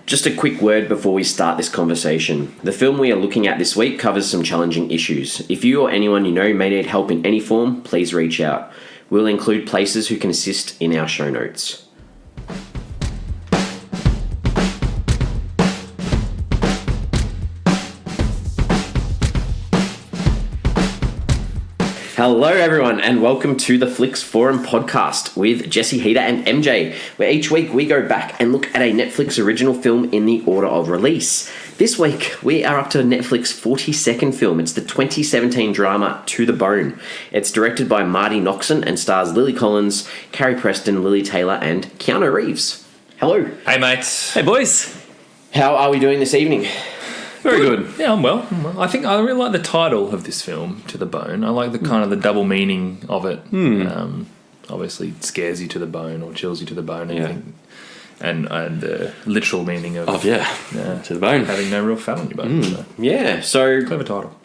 Just a quick word before we start this conversation. The film we are looking at this week covers some challenging issues. If you or anyone you know may need help in any form, please reach out. We'll include places who can assist in our show notes. Hello everyone and welcome to the Flicks Forum podcast with Jesse Heater and MJ, where each week we go back and look at a Netflix original film in the order of release. This week we are up to Netflix's 42nd film. It's the 2017 drama To the Bone. It's directed by Marti Noxon and stars Lily Collins, Carrie Preston, Lili Taylor and Keanu Reeves. Hello. Hey mates. Hey boys. How are we doing this evening? Very good. Yeah, I'm well. I think I really like the title of this film, To the Bone. I like the kind of the double meaning of it. Obviously, it scares you to the bone or chills you to the bone. And the literal meaning of to the bone, having no real fat on your bone. So. Yeah, so Clever title.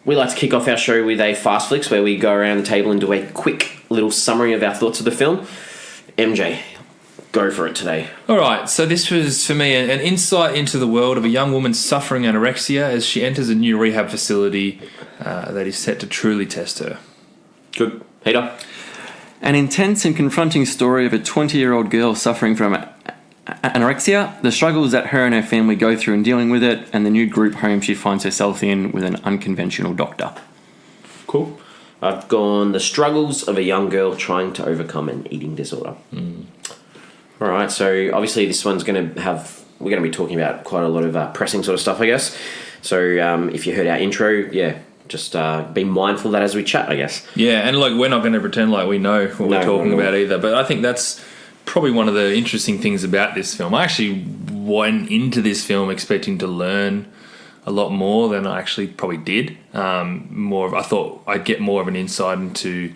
We like to kick off our show with a Fast Flicks where we go around the table and do a quick little summary of our thoughts of the film. MJ, go for it today. All right, so this was, for me, an insight into the world of a young woman suffering anorexia as she enters a new rehab facility that is set to truly test her. Good. Peter? An intense and confronting story of a 20-year-old girl suffering from anorexia, the struggles that her and her family go through in dealing with it, and the new group home she finds herself in with an unconventional doctor. Cool. I've gone the struggles of a young girl trying to overcome an eating disorder. All right, so obviously this one's we're going to be talking about quite a lot of pressing sort of stuff, I guess. So if you heard our intro, just be mindful of that as we chat, I guess. Yeah, and we're not going to pretend like we know what we're talking about either, but I think that's probably one of the interesting things about this film. I actually went into this film expecting to learn a lot more than I actually probably did. I thought I'd get more of an insight into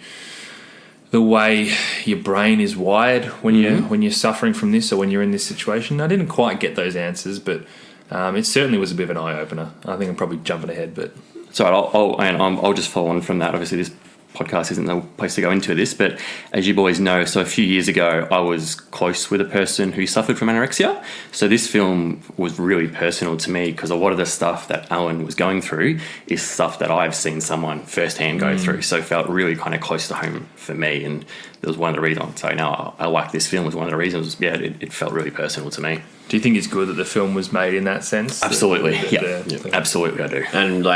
the way your brain is wired when you're suffering from this or when you're in this situation. I didn't quite get those answers, but it certainly was a bit of an eye-opener. I think I'm probably jumping ahead, but... So I'll just follow on from that. Obviously, this podcast isn't the place to go into this, but as you boys know, so a few years ago, I was close with a person who suffered from anorexia. So this film was really personal to me because a lot of the stuff that Alan was going through is stuff that I've seen someone firsthand go through. So it felt really kind of close to home for me, and it was one of the reasons. So now I like this film was one of the reasons. Yeah, it felt really personal to me. Do you think it's good that the film was made in that sense? Absolutely, absolutely, I do. And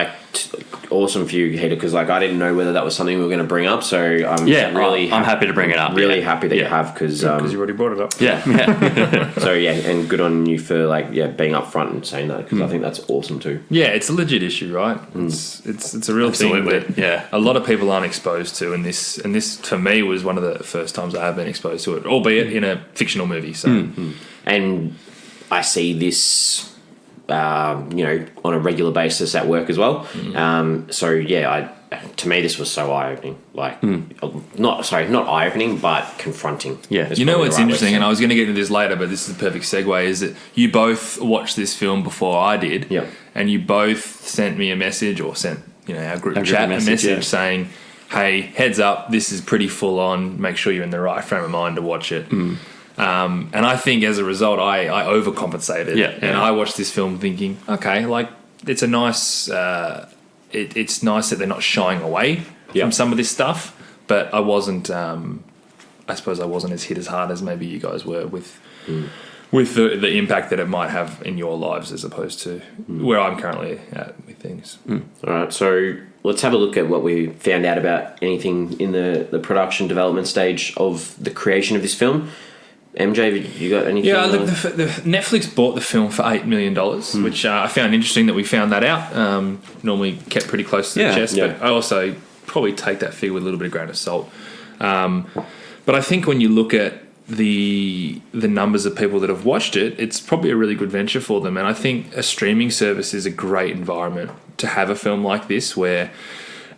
awesome for you, Heater, because I didn't know whether that was something we were going to bring up. So I'm I'm happy to bring it up. Really happy that you have because you already brought it up. Yeah. So and good on you for being upfront and saying that because I think that's awesome too. Yeah, it's a legit issue, right? It's a real thing that a lot of people aren't exposed to, and this for me was one of the first times I have been exposed to it, albeit in a fictional movie. So and I see this, on a regular basis at work as well. To me, this was so eye-opening. Not eye-opening, but confronting. Yeah. You know what's interesting, and I was going to get into this later, but this is the perfect segue, is that you both watched this film before I did, and you both sent me a message or sent our group chat a message saying, hey, heads up, this is pretty full-on, make sure you're in the right frame of mind to watch it. And I think as a result, I overcompensated. And I watched this film thinking, okay, it's a nice... it's nice that they're not shying away from some of this stuff, but I wasn't... I suppose I wasn't as hit as hard as maybe you guys were with the impact that it might have in your lives as opposed to where I'm currently at with things. All right, so let's have a look at what we found out about anything in the production development stage of the creation of this film. MJ, you got anything? Yeah, look, the Netflix bought the film for $8 million, which I found interesting that we found that out. Normally kept pretty close to the chest, but I also probably take that figure with a little bit of grain of salt. But I think when you look at the numbers of people that have watched it, it's probably a really good venture for them. And I think a streaming service is a great environment to have a film like this where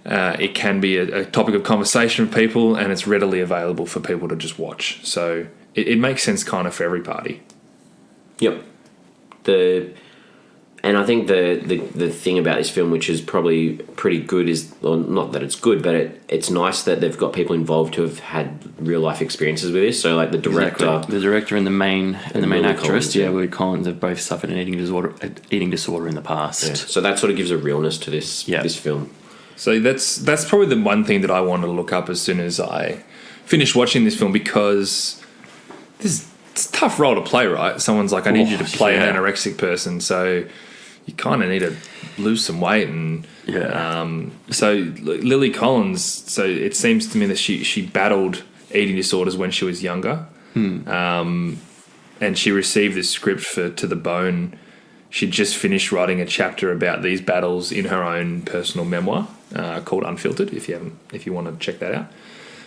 it can be a topic of conversation with people and it's readily available for people to just watch. So it makes sense kind of for every party. Yep. And I think the thing about this film, which is probably pretty good, is, well, not that it's good, but it's nice that they've got people involved who have had real life experiences with this. So like the director, and the main actress, Collins, Lily Collins, have both suffered an eating disorder in the past. Yeah. So that sort of gives a realness to this film. So that's probably the one thing that I wanted to look up as soon as I finished watching this film, because it's a tough role to play, right? Someone's like, I need you to play an anorexic person, so you kind of need to lose some weight. And so Lily Collins, so it seems to me that she battled eating disorders when she was younger, and she received this script for To the Bone. She'd just finished writing a chapter about these battles in her own personal memoir called Unfiltered, if you want to check that out.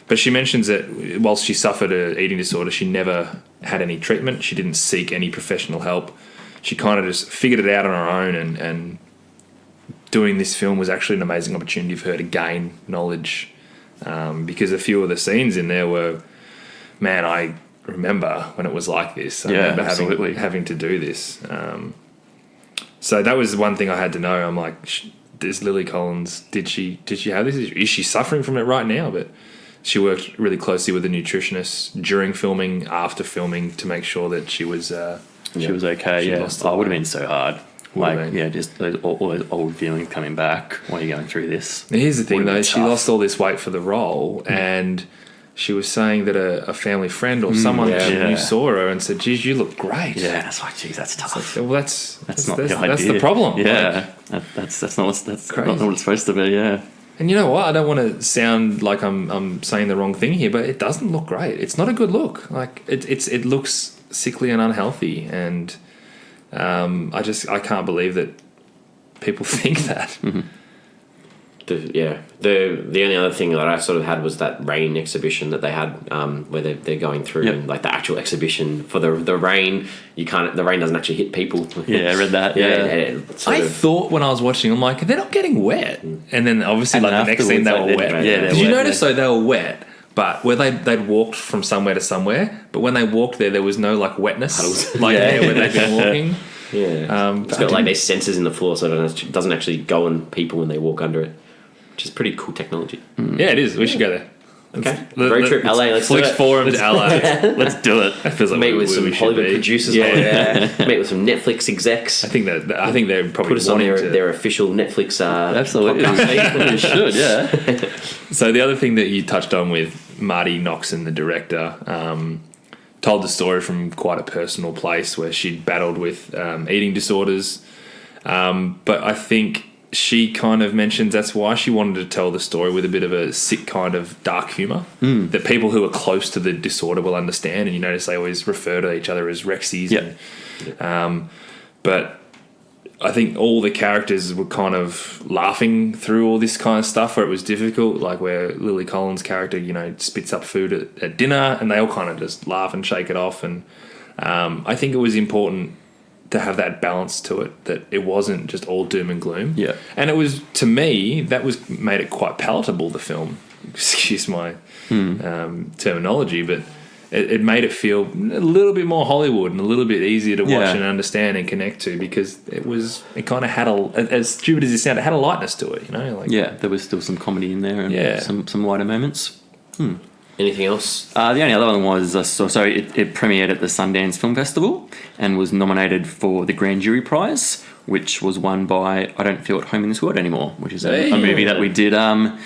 But she mentions that whilst she suffered an eating disorder, she never had any treatment. She didn't seek any professional help. She kind of just figured it out on her own, and doing this film was actually an amazing opportunity for her to gain knowledge, because a few of the scenes in there were, man, I remember when it was like this. I remember having to do this. So that was one thing I had to know. I'm like, is Lily Collins, did she have this? Is she suffering from it right now? But she worked really closely with a nutritionist during filming, after filming, to make sure that she was okay. It would have been so hard. Just all those old feelings coming back while you're going through this. And here's the thing, though. She lost all this weight for the role, and she was saying that a family friend or someone who saw her and said, geez, you look great. Yeah, it's like, geez, that's tough. Like, well, that's the problem. Yeah, that's not what it's supposed to be, yeah. And you know what? I don't want to sound like I'm saying the wrong thing here, but it doesn't look great. It's not a good look. Like it looks sickly and unhealthy, and I can't believe that people think that. Mm-hmm. The only other thing that I sort of had was that rain exhibition that they had, where they're going through, and like the actual exhibition for the rain. The rain doesn't actually hit people. Yeah, I read that. Yeah, I thought when I was watching, I'm like, they're not getting wet, and then obviously like the next scene they were wet. Yeah, did you notice though they were wet? But where they'd walked from somewhere to somewhere, but when they walked there was no like wetness, where they'd been walking. Yeah, it's got like these sensors in the floor, so it doesn't actually go on people when they walk under it, which is pretty cool technology. Yeah, it is. We should go there. Okay, road trip, LA. Let's Flix Forum to LA. Let's do it. That feels like meet with some Hollywood producers. Meet with some Netflix execs. I think they're probably put us on their official Netflix. Absolutely, you should. Yeah. So the other thing that you touched on with Marti Noxon, the director, told the story from quite a personal place where she'd battled with eating disorders, but I think she kind of mentions that's why she wanted to tell the story with a bit of a sick kind of dark humour that people who are close to the disorder will understand. And you notice they always refer to each other as Rexies. But I think all the characters were kind of laughing through all this kind of stuff where it was difficult, like where Lily Collins' character, spits up food at dinner, and they all kind of just laugh and shake it off. And I think it was important to have that balance to it, that it wasn't just all doom and gloom. Yeah. And it was, to me, made it quite palatable, the film. Excuse my terminology, but it made it feel a little bit more Hollywood and a little bit easier to watch and understand and connect to, because it kind of had as stupid as it sounded, it had a lightness to it, there was still some comedy in there and some lighter moments. Anything else? The only other one was, it premiered at the Sundance Film Festival and was nominated for the Grand Jury Prize, which was won by I Don't Feel at Home in This World Anymore, which is a movie that we did a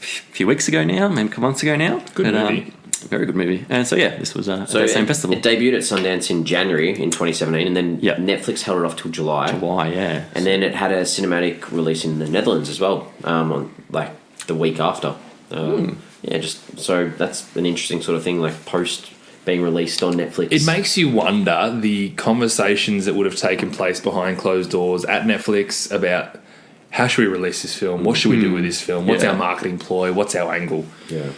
few weeks ago now, maybe a couple months ago now. Good movie. Very good movie. And so, this was at that same festival. It debuted at Sundance in January in 2017, and then Netflix held it off till July. And then it had a cinematic release in the Netherlands as well, on like the week after. So that's an interesting sort of thing, like post being released on Netflix. It makes you wonder the conversations that would have taken place behind closed doors at Netflix about how should we release this film? What should we do with this film? What's our marketing ploy? What's our angle? Yeah.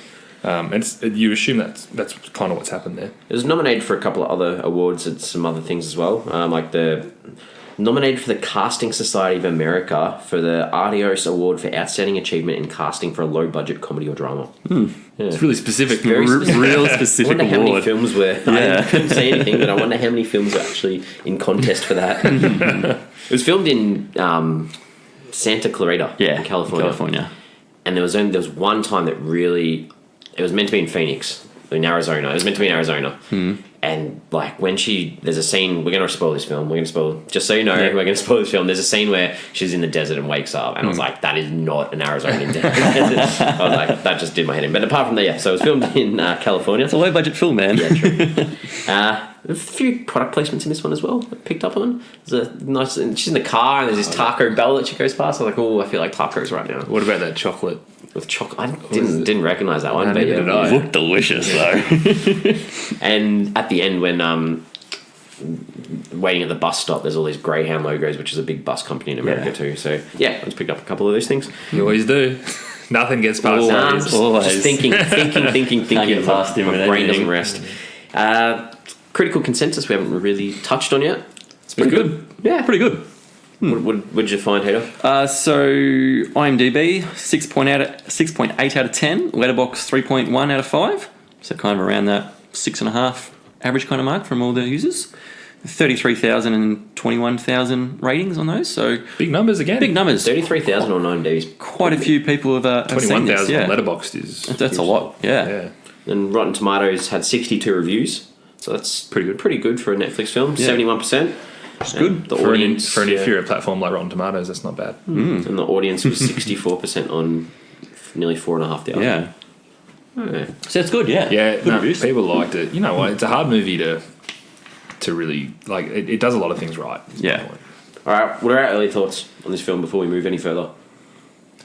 You assume that's kind of what's happened there. It was nominated for a couple of other awards and some other things as well, like the nominated for the Casting Society of America for the Artios Award for Outstanding Achievement in Casting for a Low-Budget Comedy or Drama. Yeah. It's really specific. Very specific. Real specific I wonder how many award. films were... I couldn't say anything, but I wonder how many films are actually in contest for that. It was filmed in Santa Clarita, in California. And there was one time that really... It was meant to be in Phoenix, in Arizona. It was meant to be in Arizona. And like when there's a scene, we're going to spoil this film. We're going to spoil, just so you know, we're going to spoil this film. There's a scene where she's in the desert and wakes up, and I was like, that is not an Arizona desert. I was like, that just did my head in. But apart from that, so it was filmed in California. It's a low budget film, man. Yeah, true. A few product placements in this one as well. I picked up on. There's a nice. She's in the car, and there's this Taco Bell that she goes past. I was like, oh, I feel like tacos right now. What about that chocolate? With chocolate, I didn't recognize that one, but It looked delicious though. And at the end, when waiting at the bus stop, there's all these Greyhound logos, which is a big bus company in America too. So yeah, I just picked up a couple of those things. You always do. Nothing gets past Just thinking. Can't get past him My with brain anything. doesn't rest. Critical consensus we haven't really touched on yet. It's pretty good. Yeah, Pretty good. What did you find, Hater? So IMDb 6.8 out of 10, Letterboxd 3.1 out of 5. So kind of around that 6.5 average kind of mark from all the users. 33,000 and 21,000 ratings on those. So big numbers again. Big numbers. 33,000 on IMDb. Quite a few people have seen this. 21,000 on Letterboxd is... That's a lot. Yeah. And Rotten Tomatoes had 62 reviews. So that's pretty good for a Netflix film. 71%. It's good. The for audience an inferior platform like Rotten Tomatoes, that's not bad. And the audience was 64% on nearly 4.5 hours. Yeah. Okay. So it's good, yeah. Yeah, Good no, reviews. people liked it. You know what? It's a hard movie to really like. It does a lot of things right. Yeah. All right. What are our early thoughts on this film before we move any further?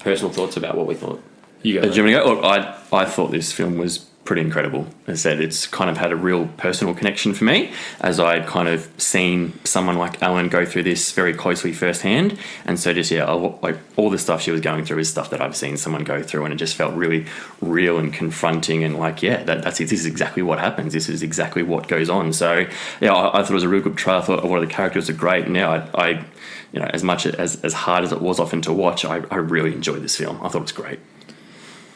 Personal thoughts about what we thought. You go. Do you want me to go? Look, I thought this film was pretty incredible. As I said, it's kind of had a real personal connection for me, as I'd kind of seen someone like Ellen go through this very closely firsthand. And so just, like all the stuff she was going through is stuff that I've seen someone go through, and it just felt really real and confronting, and like, that's it. This is exactly what happens. This is exactly what goes on. So I thought it was a real good trial. I thought a lot of the characters are great. And I as much as hard as it was often to watch, I really enjoyed this film. I thought it was great.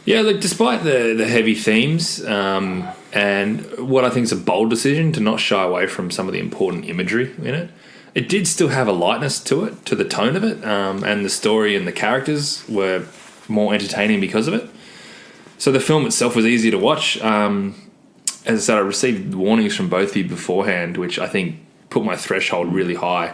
Yeah, look, despite the heavy themes and what I think is a bold decision to not shy away from some of the important imagery in it, it did still have a lightness to it, to the tone of it, and the story and the characters were more entertaining because of it. So the film itself was easy to watch. As I said, I received warnings from both of you beforehand, which I think put my threshold really high.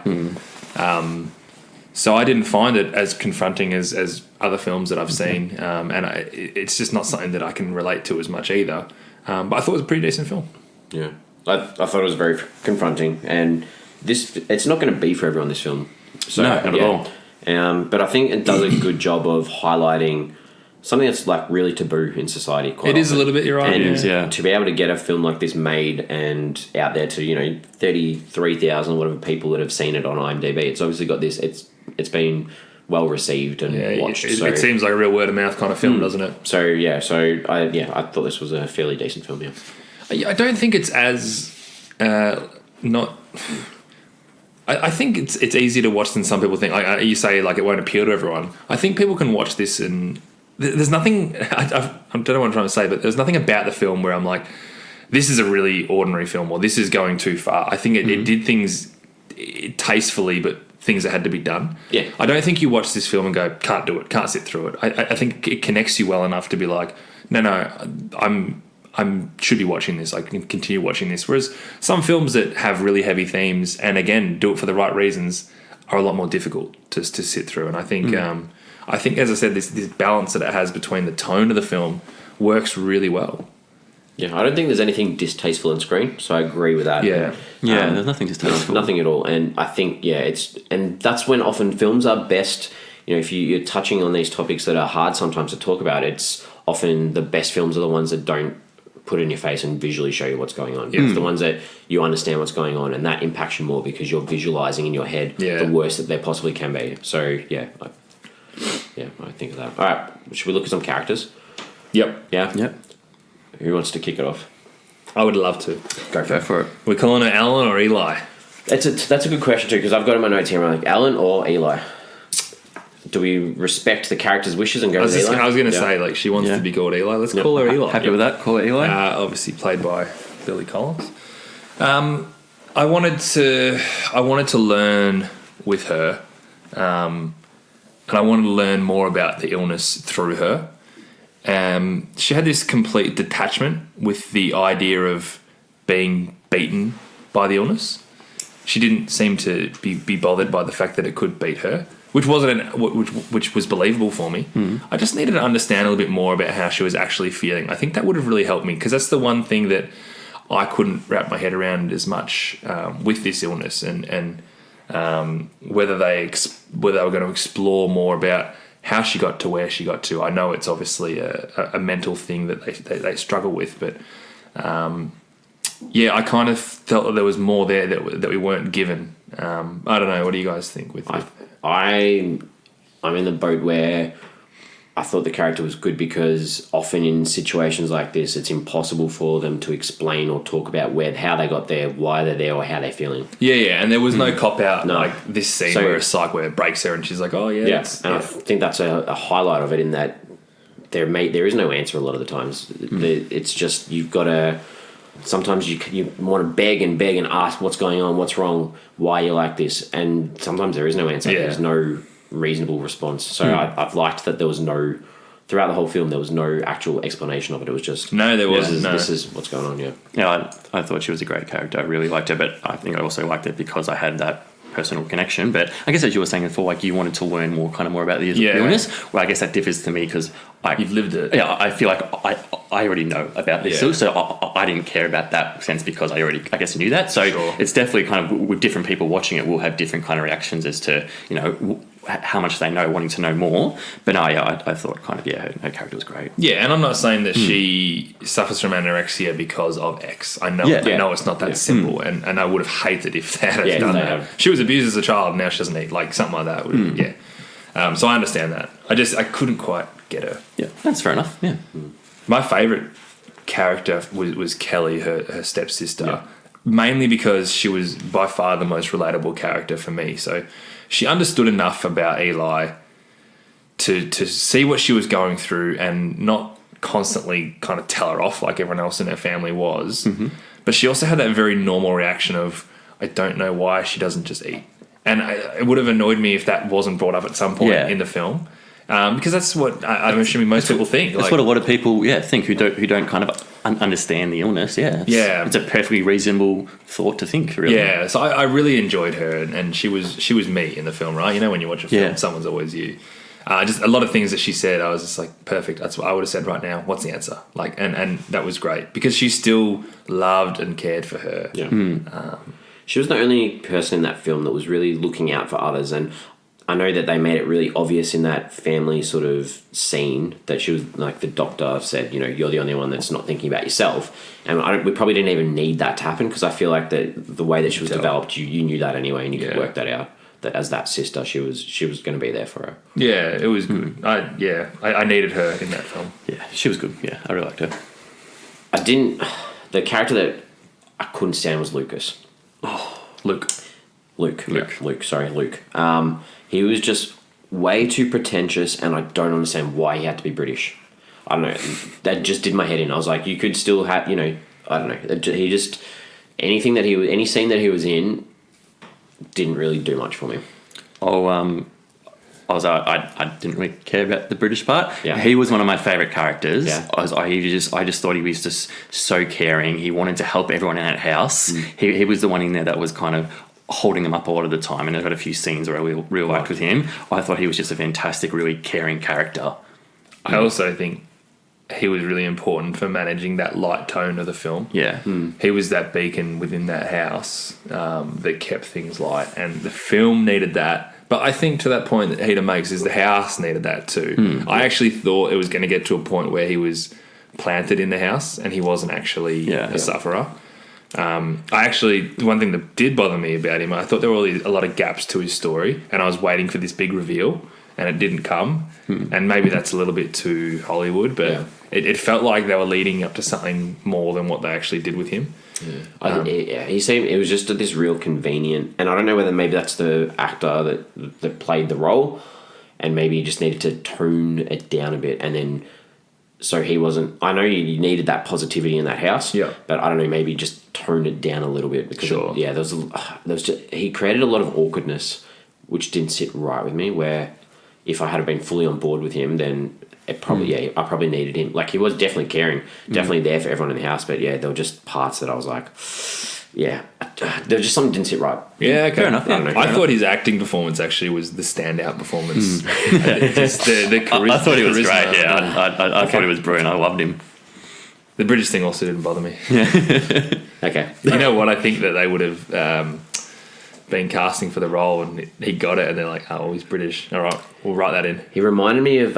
So I didn't find it as confronting as other films that I've seen, and it's just not something that I can relate to as much either. But I thought it was a pretty decent film. Yeah, I thought it was very confronting, and it's not going to be for everyone, this film. So, no, not at all. But I think it does a good job of highlighting something that's like really taboo in society. It is a little bit, you're right. And to be able to get a film like this made and out there to 33,000 whatever people that have seen it on IMDb, it's obviously got this. It's been well received and watched. It seems like a real word of mouth kind of film, doesn't it? So I thought this was a fairly decent film. Yeah, I don't think it's as not. I think it's easier to watch than some people think. You say like it won't appeal to everyone. I think people can watch this and there's nothing. I don't know what I'm trying to say, but there's nothing about the film where I'm like, this is a really ordinary film or this is going too far. I think it did things tastefully, but things that had to be done. Yeah. I don't think you watch this film and go, can't do it, can't sit through it. I think it connects you well enough to be like, no, I'm should be watching this. I can continue watching this. Whereas some films that have really heavy themes and again do it for the right reasons are a lot more difficult to sit through. And I think as I said, this balance that it has between the tone of the film works really well. Yeah, I don't think there's anything distasteful on screen, so I agree with that. Yeah. There's nothing distasteful. Nothing at all. And I think, and that's when often films are best, if you're touching on these topics that are hard sometimes to talk about, it's often the best films are the ones that don't put it in your face and visually show you what's going on. It's the ones that you understand what's going on and that impacts you more because you're visualizing in your head the worst that there possibly can be. So, I think of that. All right, should we look at some characters? Yep. Yeah? Yep. Who wants to kick it off? I would love to. Go for it. We're calling her Alan or Eli? That's a good question too, because I've got in my notes here, I'm like, Alan or Eli? Do we respect the character's wishes and go with Eli? I was going to say, like, she wants to be called Eli. Let's call her Eli. Happy with that? Call her Eli? Obviously played by Billy Collins. I wanted to learn with her, and I wanted to learn more about the illness through her. She had this complete detachment with the idea of being beaten by the illness. She didn't seem to be bothered by the fact that it could beat her, which which was believable for me. I just needed to understand a little bit more about how she was actually feeling. I think that would have really helped me, because that's the one thing that I couldn't wrap my head around as much with this illness, and whether they were going to explore more about how she got to where she got to. I know it's obviously a mental thing that they struggle with, but I kind of felt that there was more there that we weren't given. I don't know. What do you guys think? I'm in the boat where I thought the character was good, because often in situations like this, it's impossible for them to explain or talk about how they got there, why they're there, or how they're feeling. Yeah, and there was no cop out like this scene where a psych where it breaks her and she's like, oh yeah. I think that's a highlight of it, in that there is no answer a lot of the times. It's just you've got to. Sometimes you want to beg and ask what's going on, what's wrong, why you like this, and sometimes there is no answer. There's no reasonable response. So I've liked that there was no, throughout the whole film, there was no actual explanation of it. It was just this is what's going on. I thought she was a great character. I really liked her, but I think I also liked it because I had that personal connection. But I guess, as you were saying before, like, you wanted to learn more about the illness. Well, I guess that differs to me because you've lived it. Yeah, I feel like I already know about this still, so I didn't care about that sense because I guess knew that. So it's definitely kind of, with different people watching it, we'll have different kind of reactions as to, how much they know, wanting to know more. But I thought kind of, her character was great. Yeah, and I'm not saying that she suffers from anorexia because of X. I know it's not that simple, and I would have hated if they had done that. She was abused as a child, now she doesn't eat, like something like that. So I understand that. I couldn't quite get her. Yeah, that's fair enough. Yeah. My favourite character was Kelly, her stepsister, mainly because she was by far the most relatable character for me. So she understood enough about Eli to see what she was going through and not constantly kind of tell her off like everyone else in her family was. But she also had that very normal reaction of, I don't know why she doesn't just eat. And it would have annoyed me if that wasn't brought up at some point in the film. Because that's what I'm assuming most people think. That's what a lot of people think who don't kind of understand the illness. It's a perfectly reasonable thought to think. Really. Yeah, so I really enjoyed her, and she was me in the film, right? When you watch a film, someone's always you. Just a lot of things that she said, I was just like, perfect. That's what I would have said right now. What's the answer? Like, and that was great because she still loved and cared for her. Yeah. She was the only person in that film that was really looking out for others, and I know that they made it really obvious in that family sort of scene that she was, like, the doctor said, you're the only one that's not thinking about yourself. And we probably didn't even need that to happen, because I feel like the way that she was developed, you knew that anyway, and you could work that out. That as that sister, she was going to be there for her. Yeah, it was good. I needed her in that film. Yeah, she was good. Yeah, I really liked her. The character that I couldn't stand was Lucas. Luke. Sorry, Luke. He was just way too pretentious, and I don't understand why he had to be British. I don't know. That just did my head in. I was like, you could still have, I don't know. He just, any scene that he was in didn't really do much for me. I didn't really care about the British part. Yeah. He was one of my favourite characters. Yeah. I just thought he was just so caring. He wanted to help everyone in that house. He was the one in there that was kind of holding them up a lot of the time, and I've got a few scenes where I really liked with him. I thought he was just a fantastic, really caring character. I also think he was really important for managing that light tone of the film. Yeah. He was that beacon within that house that kept things light, and the film needed that. But I think to that point that Heater makes is the house needed that too. I actually thought it was going to get to a point where he was planted in the house and he wasn't actually a sufferer. The one thing that did bother me about him, I thought there were a lot of gaps to his story, and I was waiting for this big reveal, and it didn't come. And maybe that's a little bit too Hollywood, but it felt like they were leading up to something more than what they actually did with him. He seemed, it was just this real convenient, and I don't know whether maybe that's the actor that played the role, and maybe he just needed to tone it down a bit, and then so he wasn't. I know you needed that positivity in that house, but I don't know, maybe just toned it down a little bit because there was just, he created a lot of awkwardness, which didn't sit right with me. Where if I had been fully on board with him, then it probably I probably needed him. Like, he was definitely caring, definitely there for everyone in the house. But there were just parts that I was like, there was just something didn't sit right. Yeah, okay. Fair enough. I thought his acting performance actually was the standout performance. Just the charisma. I thought he was great. Yeah, I thought he was brilliant. I loved him. The British thing also didn't bother me. Okay. You know what? I think that they would have been casting for the role, and he got it, and they're like, "Oh, he's British. All right, we'll write that in." He reminded me of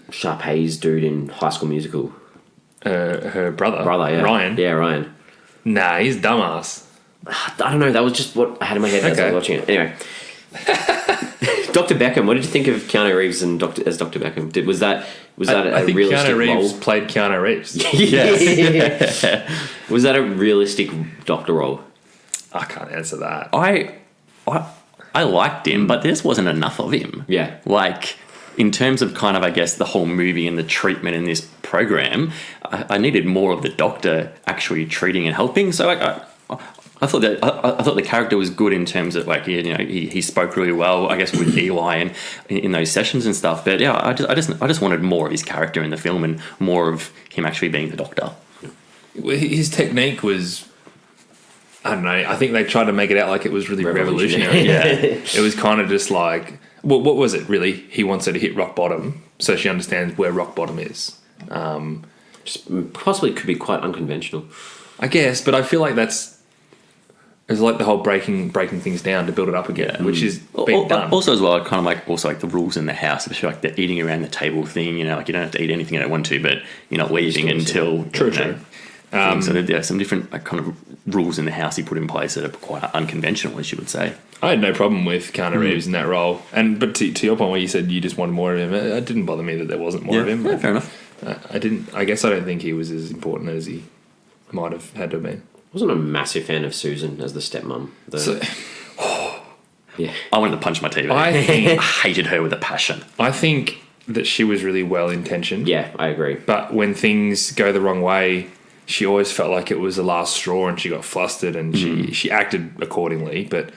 Sharpay's dude in High School Musical. Her brother, Ryan. Yeah, Ryan. Nah, he's dumbass. I don't know. That was just what I had in my head as I was watching it. Anyway, Dr. Beckham. What did you think of Keanu Reeves as Dr. Beckham? Was that I think realistic Keanu Reeves role? played Keanu Reeves. Yes. Was that a realistic doctor role? I can't answer that. I liked him, but there just wasn't enough of him. Yeah. Like, in terms of kind of, I guess, the whole movie and the treatment in this program, I needed more of the doctor actually treating and helping. So I thought that I thought the character was good in terms of, like, he spoke really well, I guess, with Eli and in those sessions and stuff. But yeah, I just wanted more of his character in the film and more of him actually being the doctor. His technique was, I don't know, I think they tried to make it out like it was really revolutionary. It was kind of just like, well, what was it really? He wants her to hit rock bottom so she understands where rock bottom is. Just possibly could be quite unconventional, I guess, but I feel like it's like the whole breaking things down to build it up again, which is being done. Also, as well, kind of like also like the rules in the house, especially like the eating around the table thing. Like, you don't have to eat anything you don't want to, but you're not leaving until True. So there are some different kind of rules in the house he put in place that are quite unconventional, as you would say. I had no problem with Keanu Reeves in that role, but to your point where you said you just wanted more of him, it didn't bother me that there wasn't more of him. Yeah, fair enough. I guess I don't think he was as important as he might have had to have been. I wasn't a massive fan of Susan as the stepmom. I wanted to punch my TV. I hated her with a passion. I think that she was really well intentioned. Yeah, I agree. But when things go the wrong way, she always felt like it was the last straw, and she got flustered, and she acted accordingly. But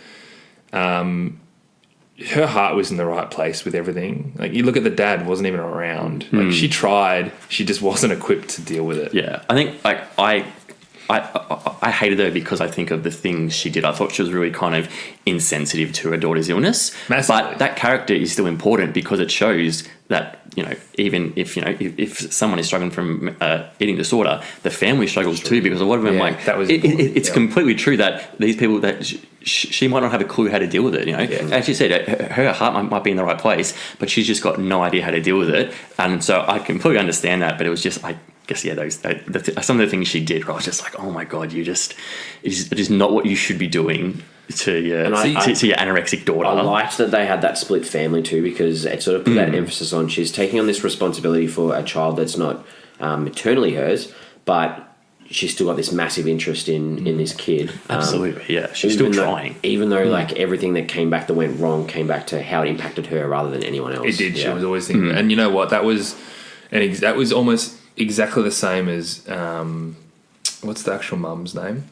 her heart was in the right place with everything. Like, you look at the dad, wasn't even around. Like, she tried, she just wasn't equipped to deal with it. Yeah, I think like I hated her because I think of the things she did. I thought she was really kind of insensitive to her daughter's illness. Massively. But that character is still important because it shows that, even if someone is struggling from eating disorder, the family struggles too, because a lot of them it's completely true that these people that she might not have a clue how to deal with it. As you said, her heart might be in the right place, but she's just got no idea how to deal with it. And so I completely understand that, but it was just like, some of the things she did, I was just like, oh my god, it is not what you should be doing to your anorexic daughter. I liked that they had that split family too, because it sort of put that emphasis on she's taking on this responsibility for a child that's not maternally hers, but she's still got this massive interest in this kid. Absolutely, yeah. She's still trying. Even though like everything that came back that went wrong came back to how it impacted her rather than anyone else. It did. Yeah. She was always thinking, and you know what? That was almost exactly the same as what's the actual mum's name?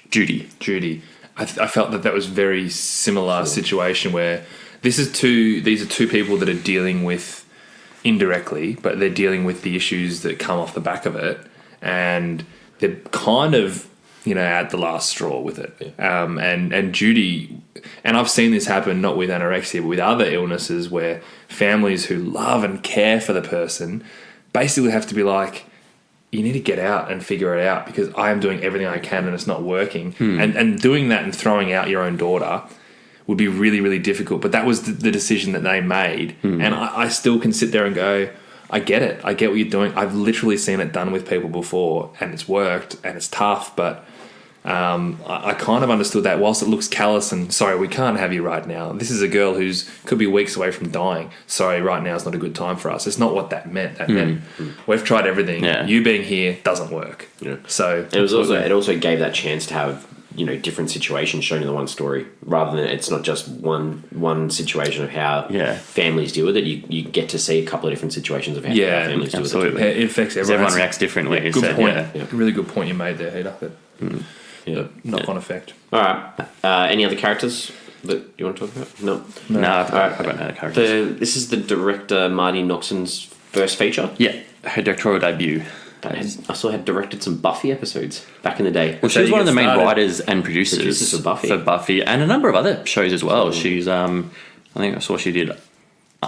Judy. I felt that was very similar situation where these are two people that are dealing with indirectly, but they're dealing with the issues that come off the back of it, and they're kind of at the last straw with it. And Judy, and I've seen this happen not with anorexia but with other illnesses, where families who love and care for the person basically have to be like, you need to get out and figure it out, because I am doing everything I can and it's not working. And doing that and throwing out your own daughter would be really, really difficult. But that was the decision that they made. And I still can sit there and go, I get it. I get what you're doing. I've literally seen it done with people before, and it's worked and it's tough, but I kind of understood that. Whilst it looks callous and sorry, we can't have you right now. This is a girl who's could be weeks away from dying. Sorry, right now is not a good time for us. It's not what that meant. That meant we've tried everything. Yeah. You being here doesn't work. Yeah. So it also gave that chance to have different situations shown in the one story, rather than it's not just one situation of how families deal with it. You get to see a couple of different situations of how families deal with it. It affects everyone. Everyone reacts differently. Yeah, good point. Yeah. Really good point you made there, Heater. The knock-on effect. All right. Any other characters that you want to talk about? No. I've got no other characters. This is the director Marti Noxon's first feature. Yeah, her directorial debut. I saw had directed some Buffy episodes back in the day. Well, she was one of the main writers and producers for Buffy. And a number of other shows as well. She's I think I saw she did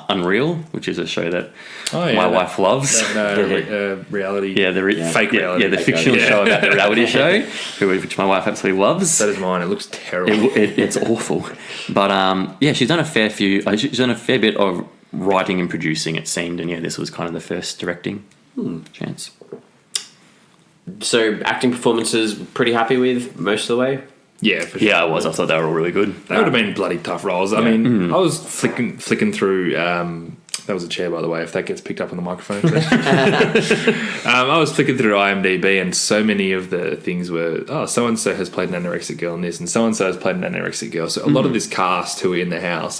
Unreal, which is a show that my wife loves. Reality. Fake reality. Yeah, the fictional show about the reality show, which my wife absolutely loves. That is mine. It looks terrible. It's awful. But she's done a fair bit of writing and producing, it seemed, and this was kind of the first directing chance. So acting performances, pretty happy with most of the way? Yeah, for sure. Yeah, I was. I thought they were all really good. They would have been bloody tough roles. I mean, I was flicking through... that was a chair, by the way, if that gets picked up on the microphone. I was flicking through IMDb, and so many of the things were, so-and-so has played an anorexic girl in this, and so-and-so has played an anorexic girl. So a lot of this cast who are in the house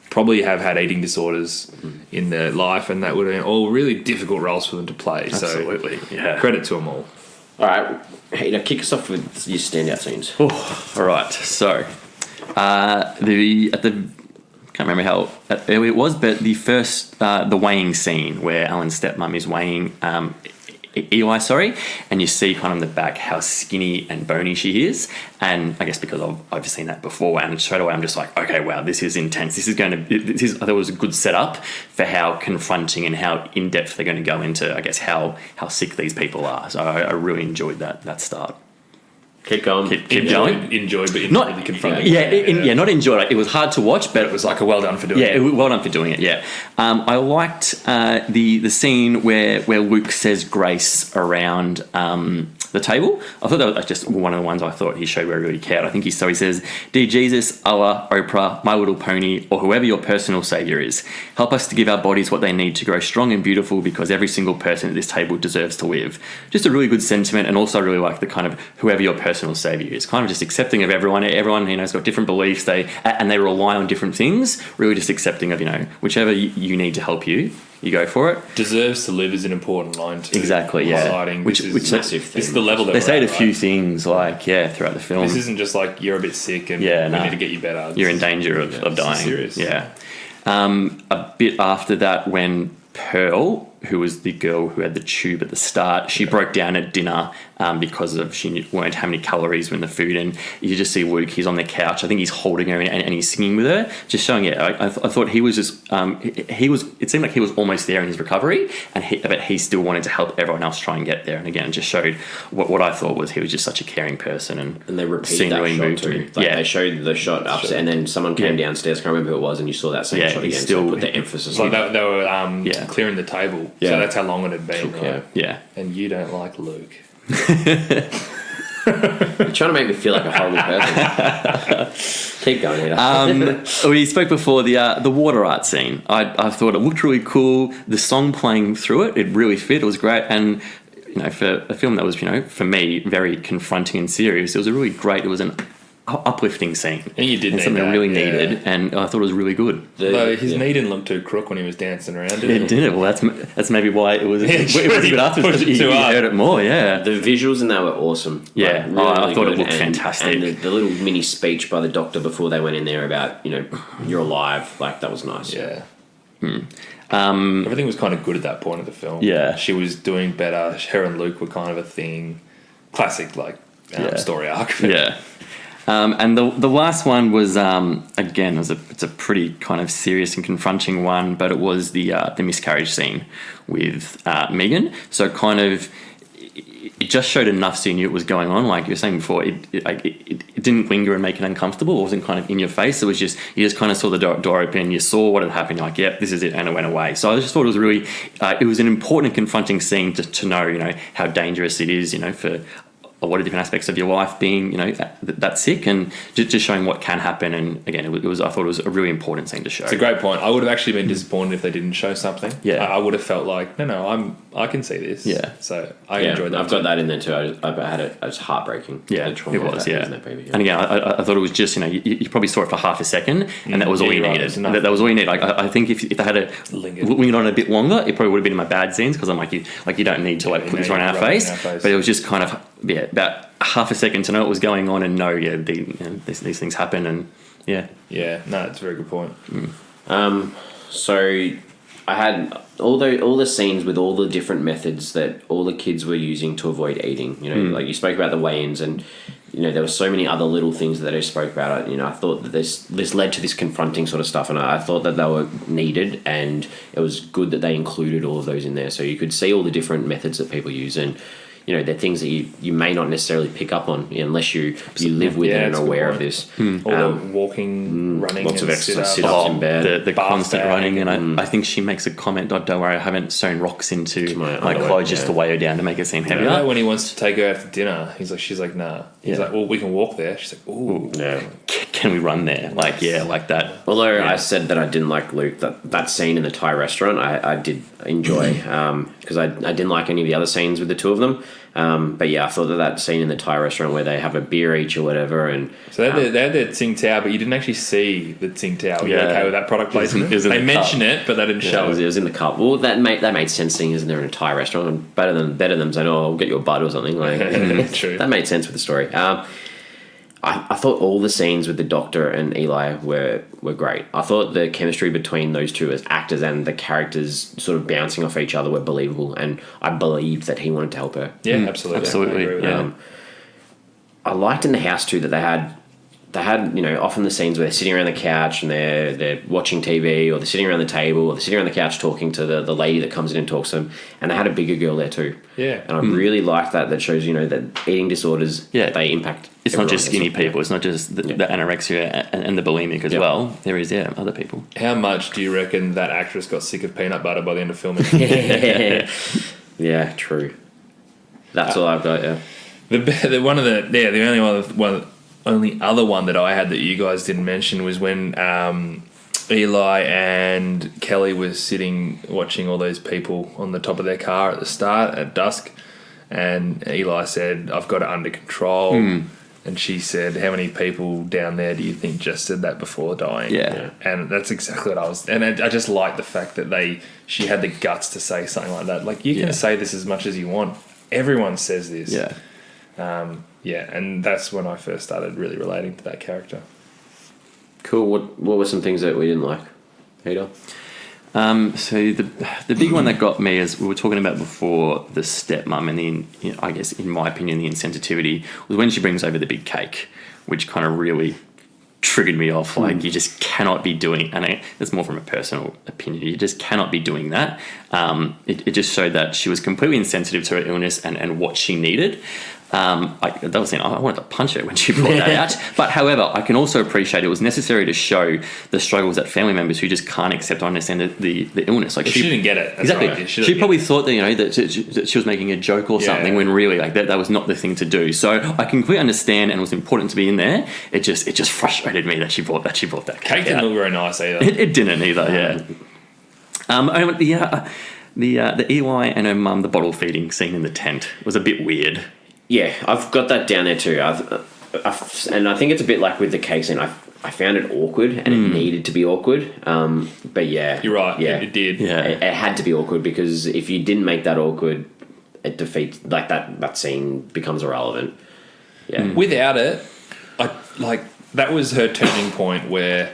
probably have had eating disorders in their life, and that would have been all really difficult roles for them to play. Absolutely, so credit to them all. All right, hey, now kick us off with your standout scenes. All right, so can't remember how early it was, but the first the weighing scene where Alan's stepmom is weighing Eli, and you see kind of in the back how skinny and bony she is, and I guess because I've seen that before, and straight away I'm just like, okay, wow, this is intense. I thought it was a good setup for how confronting and how in depth they're going to go into, I guess, how sick these people are. So I really enjoyed that start. Keep going. Keep going. Enjoy, but not really confronting. Not enjoy. Like, it was hard to watch, but it was like a well done for doing it. Yeah, well done for doing it. Yeah, I liked the scene where Luke says grace around the table. I thought that was just one of the ones I thought he showed where he really cared. I think he says, "Dear Jesus, Allah, Oprah, My Little Pony, or whoever your personal savior is, help us to give our bodies what they need to grow strong and beautiful, because every single person at this table deserves to live." Just a really good sentiment, and also I really like the kind of whoever your personal savior is, kind of just accepting of everyone. Everyone has got different beliefs, they rely on different things. Really, just accepting of whichever you need to help you. You go for it. Deserves to live is an important line too. Exactly, yeah. Highlighting which is massive thing. This is the level that they say a few things throughout the film. This isn't just like you're a bit sick and we need to get you better. You're in danger of dying. Serious. Yeah. A bit after that, when Pearl, who was the girl who had the tube at the start, she broke down at dinner because she weren't having any calories in the food, and you just see Luke, he's on the couch, I think he's holding her and he's singing with her, just showing I thought he was just it seemed like he was almost there in his recovery, but he still wanted to help everyone else try and get there, and again it just showed what I thought was he was just such a caring person, and they repeated that really shot too. They showed the shot up, and then someone came downstairs, can't remember who it was, and you saw that same shot again, so put the emphasis on it. They were clearing the table, so that's how long it had been, right? Yeah. And you don't like Luke. You're trying to make me feel like a horrible person. Keep going, Heater. We spoke before the water art scene. I thought it looked really cool. The song playing through it really fit. It was great, and for a film that was for me very confronting and serious, it was it was an uplifting scene, and you did need something that, really needed, and I thought it was really good. Though his knee didn't look too crook when he was dancing around. It didn't. Well, that's maybe why it was. It was good afterwards. You heard it more. Yeah, the visuals in that were awesome. Yeah, really I thought it looked fantastic. And the little mini speech by the doctor before they went in there about you're alive. Like, that was nice. Yeah. Everything was kind of good at that point of the film. Yeah, she was doing better. Her and Luke were kind of a thing. Classic story arc. Yeah. And the last one was again it's a pretty kind of serious and confronting one, but it was the miscarriage scene with Megan. So kind of it just showed enough so you knew it was going on. Like you were saying before, it didn't linger and make it uncomfortable. It wasn't kind of in your face. It was just you just kind of saw the door open, you saw what had happened. You're like, yep, this is it, and it went away. So I just thought it was it was an important and confronting scene to know how dangerous it is for a lot of different aspects of your life being, that sick, and just showing what can happen. And again, it was I thought it was a really important scene to show. It's a great point. I would have actually been disappointed if they didn't show something. Yeah. I would have felt like, I can see this. Yeah. So I enjoyed that. I've got that in there too. I had it. It was heartbreaking. Yeah, the trauma it was. that Yeah. in that baby, And again, I thought it was just, you probably saw it for half a second, and that was all you needed. That was all you needed. Like, I think if they had lingered on it a bit longer, it probably would have been in my bad scenes, because I'm like, you don't need to put this right in our face. But it was just kind of about half a second to know what was going on and know these things happen, and it's a very good point. So I had all the scenes with all the different methods that all the kids were using to avoid eating. Like you spoke about the weigh-ins, and there were so many other little things that they spoke about. I thought that this led to this confronting sort of stuff, and I thought that they were needed, and it was good that they included all of those in there, so you could see all the different methods that people use. And they're things that you may not necessarily pick up on unless you live with it and are aware of this. All the walking, running, lots of exercise, sit-ups in bed, the constant running, and I think she makes a comment, don't worry, I haven't sewn rocks into my clothes just to weigh her down to make it seem heavier. When he wants to take her out to dinner, she's like, nah. He's like, well, we can walk there. She's like, ooh. Yeah. Can we run there? Like that. Although I said that I didn't like Luke, that scene in the Thai restaurant, I did enjoy, because I didn't like any of the other scenes with the two of them. But I thought that scene in the Thai restaurant where they have a beer each or whatever, and so they had their Tsing Tao, but you didn't actually see the Tsing Tao. You're okay with that product placement? They mention it, but they didn't show it. It was in the cup. Well, that made sense, seeing as they're in a Thai restaurant. Better than saying, "Oh, I'll get you a bud" or something. Like True. That made sense with the story. I thought all the scenes with the Doctor and Eli were great. I thought the chemistry between those two as actors and the characters sort of bouncing off each other were believable, and I believed that he wanted to help her. Yeah, absolutely. I agree with I liked in the house too that they had often the scenes where they're sitting around the couch and they're watching TV, or they're sitting around the table, or they're sitting around the couch talking to the lady that comes in and talks to them, and they had a bigger girl there too. Yeah. And I really like that shows that eating disorders, they impact. It's not just skinny people. It's not just the anorexia and the bulimic as well. There is other people. How much do you reckon that actress got sick of peanut butter by the end of filming? Yeah, true. That's all I've got. Yeah. The only other one that I had that you guys didn't mention was when Eli and Kelly was sitting watching all those people on the top of their car at the start at dusk, and Eli said, "I've got it under control." And she said, "How many people down there do you think just said that before dying?" Yeah. And that's exactly what I was... And I just like the fact that she had the guts to say something like that. Like, you can say this as much as you want. Everyone says this. Yeah. And that's when I first started really relating to that character. Cool. What were some things that we didn't like, Peter? So the big one that got me, as we were talking about before, the stepmom, and I guess in my opinion the insensitivity was when she brings over the big cake, which kind of really triggered me off. Like, you just cannot be doing, and it's more from a personal opinion, you just cannot be doing that. It just showed that she was completely insensitive to her illness and what she needed. I wanted to punch her when she brought that out. But however, I can also appreciate it was necessary to show the struggles that family members who just can't accept or understand the illness. Like, she didn't get it. That's exactly. Right. She probably thought that she was making a joke or something, when really that was not the thing to do. So I completely understand, and it was important to be in there. It just frustrated me that she brought that cake didn't out. look very nice either. It didn't either. The Eli and her mum, the bottle feeding scene in the tent was a bit weird. Yeah, I've got that down there too. And I think it's a bit like with the cake scene. I found it awkward, and it needed to be awkward. But yeah, you're right. Yeah, it did. Yeah, it had to be awkward, because if you didn't make that awkward, it defeats that scene becomes irrelevant. Yeah, Without it, that was her turning point, where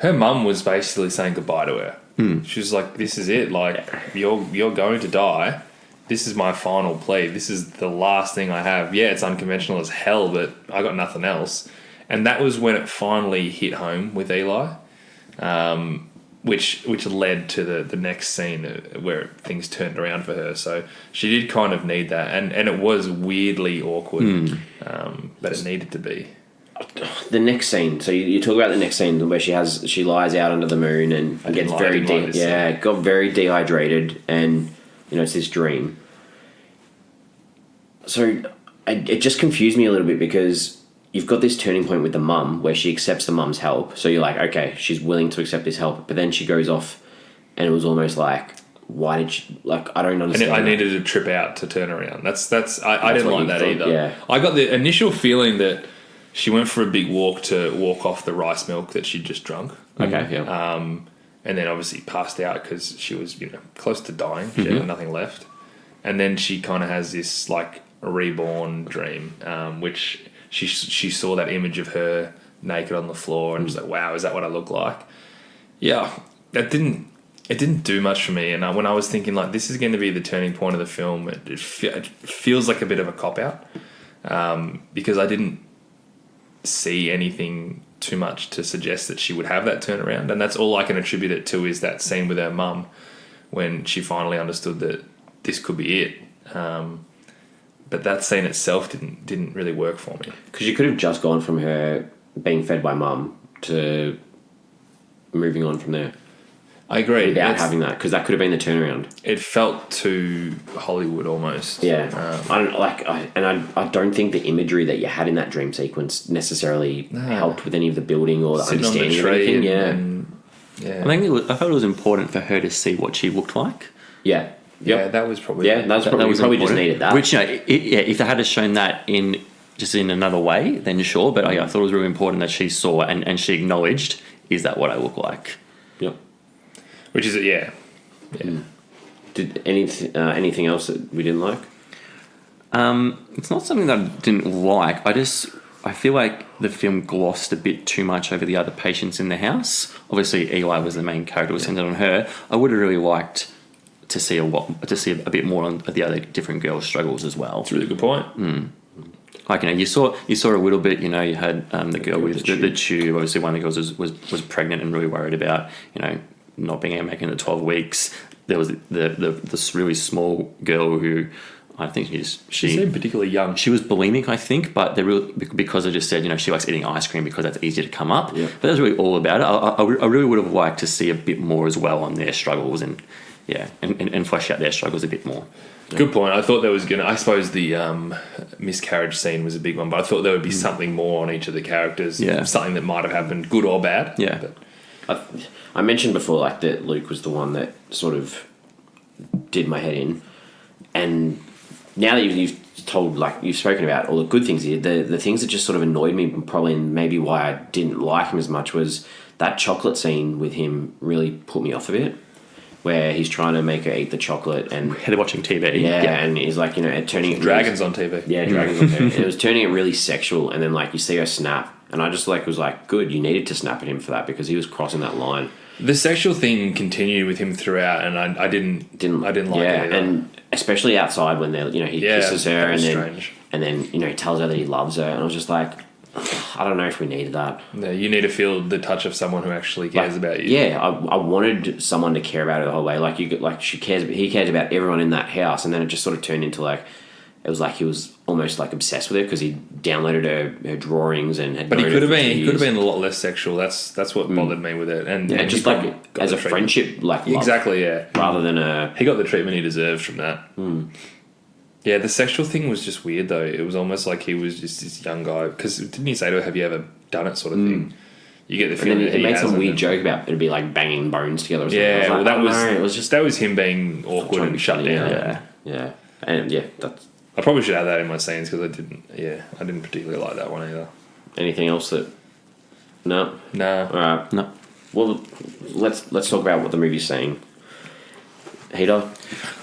her mum was basically saying goodbye to her. She was like, "This is it. Like, you're going to die. This is my final plea. This is the last thing I have. Yeah, it's unconventional as hell, but I got nothing else." And that was when it finally hit home with Eli, which led to the next scene where things turned around for her. So she did kind of need that, and it was weirdly awkward, but it needed to be. The next scene. So you talk about the next scene where she lies out under the moon and gets got very dehydrated, and it's this dream. So it just confused me a little bit because you've got this turning point with the mum where she accepts the mum's help. So you're like, okay, she's willing to accept this help. But then she goes off and it was almost like, why did she... Like, I don't understand. I needed a trip out to turn around. I didn't like that either. Yeah. I got the initial feeling that she went for a big walk to walk off the rice milk that she'd just drunk. Okay, yeah. And then obviously passed out because she was, close to dying. She had nothing left. And then she kind of has this, like, reborn dream, which she saw that image of her naked on the floor and was like, wow, is that what I look like? Yeah, it didn't do much for me. And when I was thinking, like, this is going to be the turning point of the film, it feels like a bit of a cop-out because I didn't see anything too much to suggest that she would have that turnaround. And that's all I can attribute it to is that scene with her mum when she finally understood that this could be it. But that scene itself didn't really work for me. Because you could have just gone from her being fed by mum to moving on from there. I agree. Without having that, because that could have been the turnaround. It felt too Hollywood almost. Yeah, I don't think the imagery that you had in that dream sequence necessarily helped with any of the building or the understanding of anything. I felt it was important for her to see what she looked like. Yeah. Yeah, that was probably... Yeah, that was probably just needed that. Which, if they had shown that in another way, then sure. But I thought it was really important that she saw and she acknowledged, is that what I look like? Yep. Which is, yeah. Did anything else that we didn't like? It's not something that I didn't like. I feel like the film glossed a bit too much over the other patients in the house. Obviously, Eli was the main character, was centered on her. I would have really liked to see a bit more on the other different girls' struggles as well. That's a really good point. Like, you saw a little bit. You had the girl with the tube. Obviously, one of the girls was pregnant and really worried about not being able to make it 12 weeks. There was this really small girl who I think she seemed particularly young. She was bulimic, I think, but because I just said she likes eating ice cream because that's easier to come up. Yeah. But that's really all about it. I really would have liked to see a bit more as well on their struggles and flesh out their struggles a bit more. Good point. I thought there was I suppose the miscarriage scene was a big one, but I thought there would be something more on each of the characters. Yeah. Something that might have happened, good or bad. Yeah. But I mentioned before, like, that Luke was the one that sort of did my head in, and now that you've told, like, you've spoken about all the good things here, the things that just sort of annoyed me, probably, and maybe why I didn't like him as much, was that chocolate scene with him really put me off a bit, where he's trying to make her eat the chocolate and they're watching TV. Yeah, and he's like, turning it dragons on TV. Yeah, dragons on TV. And it was turning it really sexual, and then, like, you see her snap, and I just, like, was like, good, you needed to snap at him for that because he was crossing that line. The sexual thing continued with him throughout, and I didn't like it either. And especially outside when they're, he kisses her and then tells her that he loves her, and I was just like, I don't know if we needed that. No, you need to feel the touch of someone who actually cares about you. Yeah, I wanted someone to care about her the whole way. Like, he cares about everyone in that house, and then it just sort of turned into, like, it was like he was almost, like, obsessed with her because he downloaded her drawings and had. But he could have been a lot less sexual. That's what bothered me with it, and just like as a friendship, like, love, exactly, rather than a. He got the treatment he deserved from that. Yeah, the sexual thing was just weird though. It was almost like he was just this young guy. Because didn't he say to her, "Have you ever done it?" sort of thing. You get the feeling that he made some weird joke about it'd be like banging bones together. Or something. Yeah, well, that was him being awkward and shut down. Yeah, and that's. I probably should add that in my scenes because I didn't particularly like that one either. Anything else that? No. No. All right. No. Well, let's talk about what the movie's saying. Heater.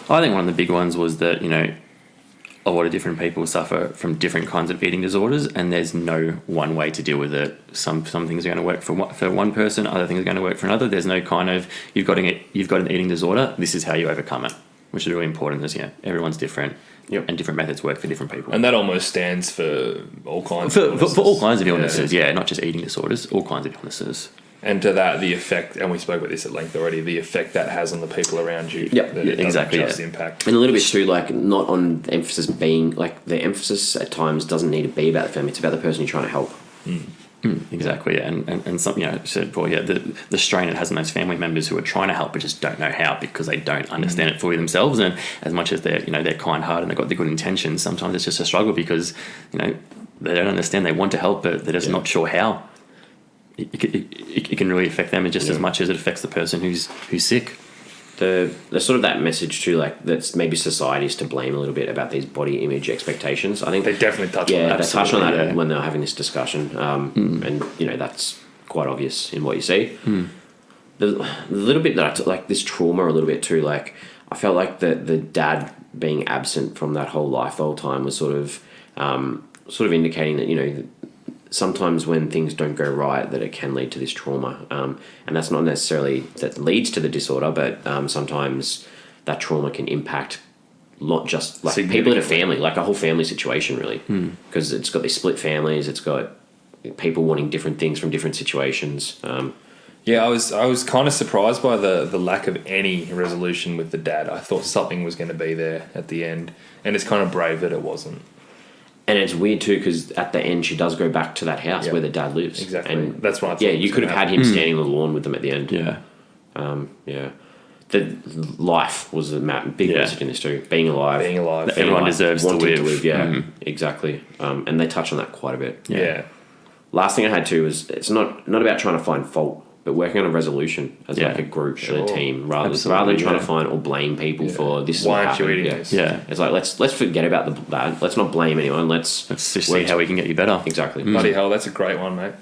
I think one of the big ones was that a lot of different people suffer from different kinds of eating disorders, and there's no one way to deal with it. Some things are going to work for one person, other things are going to work for another. There's no kind of you've got an eating disorder. This is how you overcome it, which is really important. Is everyone's different. Yep. And different methods work for different people. And that almost stands for all kinds of illnesses. For all kinds of illnesses, not just eating disorders, all kinds of illnesses. And to that, the effect, and we spoke about this at length already, the effect that has on the people around you. Yep, exactly. Just impact. And a little bit too, like, not on the emphasis being, like, the emphasis at times doesn't need to be about the family, it's about the person you're trying to help. Exactly, yeah. And some, said, well, yeah, the strain it has on those family members who are trying to help but just don't know how because they don't understand it fully themselves. And as much as they're kind hearted and they've got the good intentions, sometimes it's just a struggle because they don't understand. They want to help, but they're just not sure how. It can really affect them just as much as it affects the person who's sick. The sort of that message too, like that's maybe society's to blame a little bit about these body image expectations. I think they definitely touch on that. Yeah, they touch on that when they're having this discussion, and that's quite obvious in what you see. The little bit that I took, like this trauma a little bit too, like I felt like the dad being absent from that whole life the whole time was sort of indicating that sometimes when things don't go right, that it can lead to this trauma. And that's not necessarily that leads to the disorder, but sometimes that trauma can impact not just like people in a family, like a whole family situation, really. Because it's got these split families, it's got people wanting different things from different situations. Yeah, I was kind of surprised by the lack of any resolution with the dad. I thought something was going to be there at the end, and it's kind of brave that it wasn't. And it's weird too because at the end she does go back to that house where the dad lives. Exactly. And that's what I thought. Yeah, you could have had him standing on the lawn with them at the end. Yeah. The life was a big message in this too. Being alive. Everyone deserves to live. Yeah, exactly. And they touch on that quite a bit. Yeah. Last thing I had too is it's not about trying to find fault, but working on a resolution as like a group and a team rather than trying to find or blame people for this. Why aren't you eating this? Yeah, it's like let's forget about that. Let's not blame anyone. Let's just see how we can get you better. Exactly. Bloody hell, that's a great one, mate.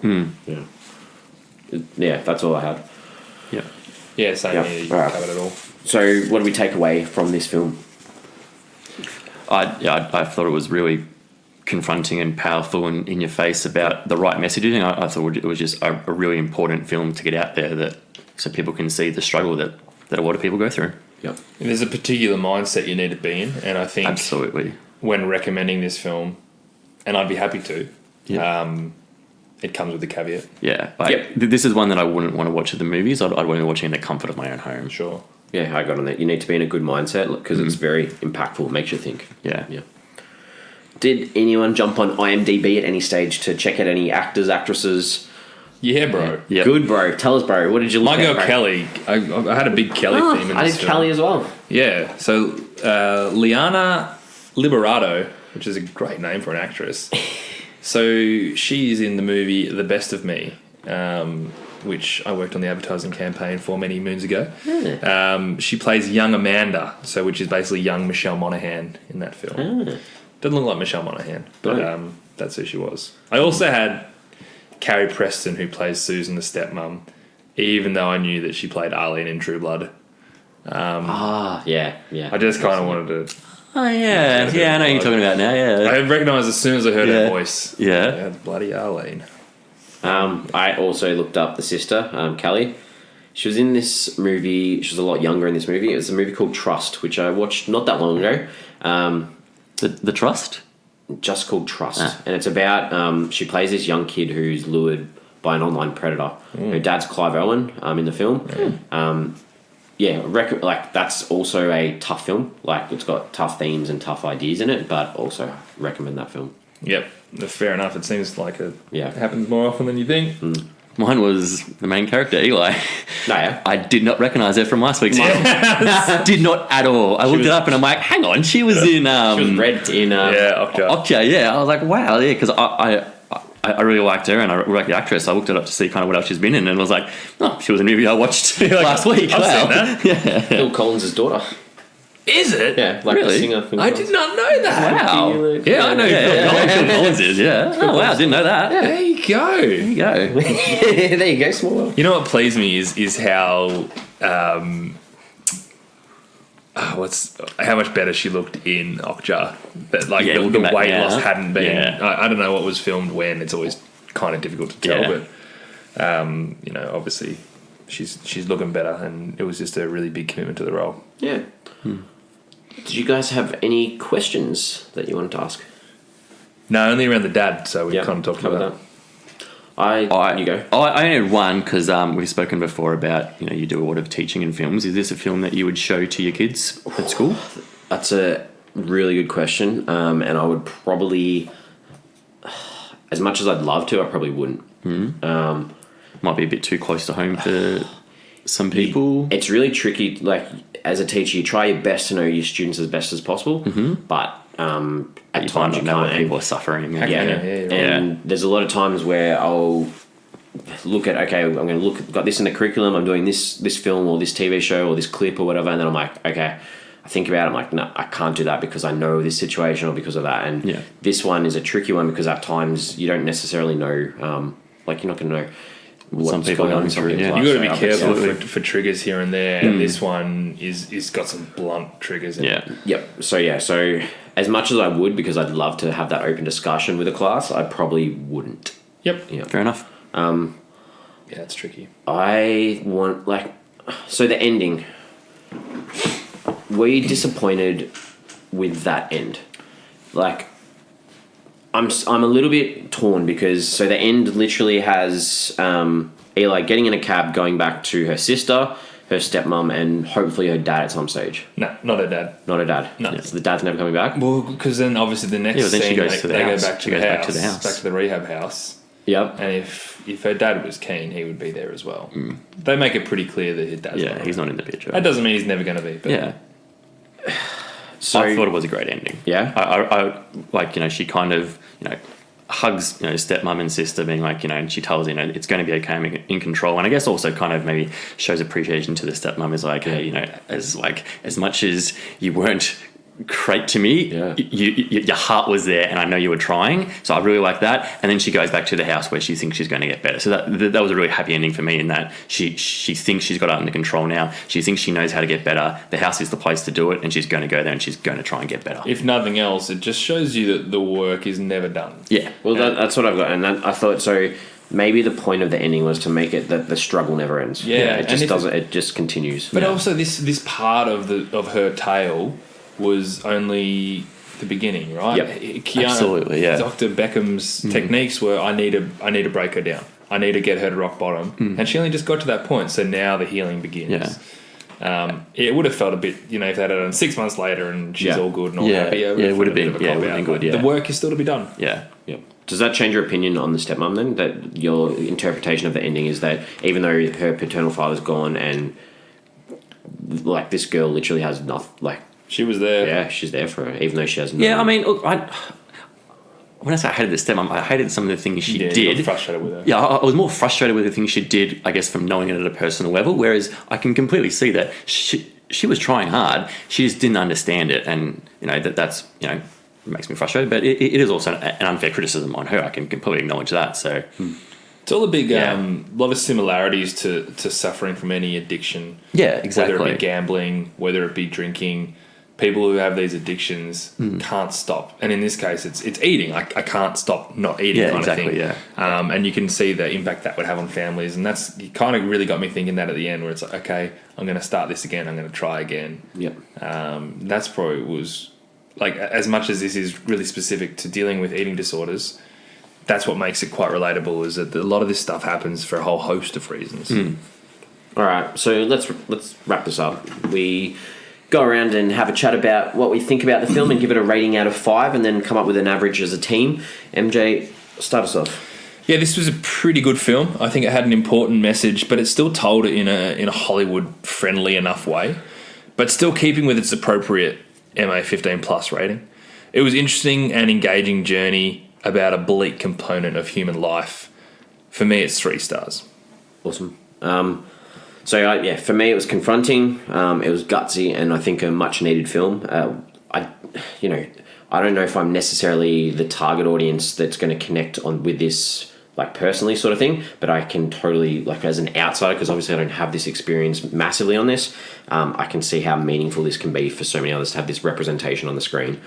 Yeah, that's all I had. Yeah, same here. You covered it all. So, what do we take away from this film? I thought it was really confronting and powerful and in your face about the right messaging. I thought it was just a really important film to get out there so people can see the struggle that a lot of people go through. Yeah, there's a particular mindset you need to be in, and I think absolutely when recommending this film, and I'd be happy to. It comes with a caveat. Yeah. This is one that I wouldn't want to watch at the movies. I'd want to watch it in the comfort of my own home. Sure. Yeah, I got on that. You need to be in a good mindset because it's very impactful. It makes you think. Yeah. Did anyone jump on IMDb at any stage to check out any actors, actresses? Yeah, bro. Yeah. Good, bro. Tell us, bro. What did you look at? My girl bro? Kelly. I had a big Kelly theme in I this did film. Kelly as well. Yeah. So, Liana Liberato, which is a great name for an actress. So she's in the movie The Best of Me, which I worked on the advertising campaign for many moons ago. She plays young Amanda, which is basically young Michelle Monaghan in that film. Doesn't look like Michelle Monaghan, but that's who she was. I also had Carrie Preston, who plays Susan, the stepmom, even though I knew that she played Arlene in True Blood. Yeah. I just kind of wanted to... Oh, yeah. I know who you're talking about now, yeah. I recognised as soon as I heard her voice. Yeah. Bloody Arlene. I also looked up the sister, Kelly. She was in this movie. She was a lot younger in this movie. It was a movie called Trust, which I watched not that long ago. The Trust? Just called Trust. And it's about... she plays this young kid who's lured by an online predator. Her dad's Clive Owen in the film. That's also a tough film. Like, it's got tough themes and tough ideas in it, but also recommend that film. Yep, fair enough. It seems like it Yeah. happens more often than you think. Mine was the main character, Eli. No, yeah. I did not recognise her from last week's film. Did not at all. I looked it up and I'm like, hang on, she was in... she was Red in... Okja. Okja, yeah. I was like, wow, yeah, because I really liked her and I liked the actress. I looked it up to see kind of what else she's been in and I was like, oh, she was in a movie I watched last week. I've wow. seen that. Yeah. Phil Collins' daughter. Is it? Yeah, like Really? the singer. Phil I Collins. did not know that. Wow. Yeah, I know Yeah, Phil Collins. Phil Collins is, yeah. Oh, wow, didn't know that. Yeah. There you go. There you go. There you go, small world. You know what pleased me is how how much better she looked in Okja. That like Yeah, the weight now. loss hadn't been. Yeah. I don't know what was filmed when. It's always kind of difficult to tell, but obviously she's looking better, and it was just a really big commitment to the role. Yeah. Did you guys have any questions that you wanted to ask? No, only around the dad. So we kind of talked about that. You go. I only had one because we've spoken before about, you do a lot of teaching in films. Is this a film that you would show to your kids at school? That's a really good question, and I would probably, as much as I'd love to, I probably wouldn't. Might be a bit too close to home for some people. It's really tricky. Like, as a teacher, you try your best to know your students as best as possible, but at times you know can't. when people are suffering. And there's a lot of times where I'll look at, okay, I'm going to look, got this in the curriculum, I'm doing this film or this TV show or this clip or whatever, and then I'm like, okay, I think about it, I'm like, no, I can't do that because I know this situation or because of that. And this one is a tricky one because at times you don't necessarily know, like, you're not going to know what some people going through. You've got to be careful for triggers here and there. And this one is got some blunt triggers in it. Yep. So as much as I would, because I'd love to have that open discussion with a class, I probably wouldn't. Yep. Fair enough. Yeah, it's tricky. I want, like, so the ending. Were you disappointed with that end? Like, I'm a little bit torn because so the end literally has Eli getting in a cab, going back to her sister, her stepmom, and hopefully her dad at some stage. No, not her dad. Not her dad. No, so the dad's never coming back. Well, because then obviously the next scene she goes to the house. Go back to the house, back to the rehab house. Yep. And if her dad was keen, he would be there as well. They make it pretty clear that his dad's he's not in the picture. That doesn't mean he's never going to be. But So I thought it was a great ending. Yeah. I like, she kind of, hugs, stepmom and sister, being like, and she tells, it's going to be okay, I'm in control. And I guess also kind of maybe shows appreciation to the stepmom is like, hey, as much as you weren't great to me, your heart was there and I know you were trying, so I really like that. And then she goes back to the house where she thinks she's going to get better, so that was a really happy ending for me, in that she thinks she's got it under control now, she thinks she knows how to get better, the house is the place to do it, and she's going to go there and she's going to try and get better. If nothing else, it just shows you that the work is never done. That's what I've got, and I thought so. Maybe the point of the ending was to make it that the struggle never ends. It just doesn't. It just continues. But also, this part of her tale was only the beginning, right? Yep. Keanu, absolutely, yeah. Dr. Beckham's techniques were, I need to break her down. I need to get her to rock bottom. And she only just got to that point, so now the healing begins. It would have felt a bit, if they had it done 6 months later and she's all good and all happy. It would have been good, The work is still to be done. Yeah. Does that change your opinion on the stepmom then? That your interpretation of the ending is that even though her paternal father's gone and like this girl literally has nothing, like she was there. Yeah, she's there for her, even though she has nothing. Yeah, I mean, look, when I say I hated the stepmom, I hated some of the things she did. You were frustrated with her. Yeah, I was more frustrated with the things she did, I guess, from knowing it at a personal level, whereas I can completely see that she was trying hard, she just didn't understand it, and, that's makes me frustrated, but it is also an unfair criticism on her. I can completely acknowledge that, so... It's all a big, lot of similarities to suffering from any addiction. Yeah, exactly. Whether it be gambling, whether it be drinking, people who have these addictions can't stop. And in this case, it's eating. I can't stop not eating kind of thing. Yeah. And you can see the impact that would have on families. And that's kind of really got me thinking that at the end, where it's like, okay, I'm going to start this again. I'm going to try again. Yep. That's probably was, like, as much as this is really specific to dealing with eating disorders, that's what makes it quite relatable, is that a lot of this stuff happens for a whole host of reasons. All right, so let's wrap this up. We go around and have a chat about what we think about the film and give it a rating out of 5 and then come up with an average as a team. MJ, start us off. Yeah, this was a pretty good film. I think it had an important message, but it still told it in a Hollywood-friendly enough way, but still keeping with its appropriate MA 15+ rating. It was interesting and engaging journey about a bleak component of human life. For me, it's 3 stars. Awesome. For me, it was confronting. It was gutsy, and I think a much-needed film. I don't know if I'm necessarily the target audience that's going to connect on with this, like, personally, sort of thing. But I can totally, like, as an outsider, because obviously I don't have this experience massively on this, I can see how meaningful this can be for so many others to have this representation on the screen.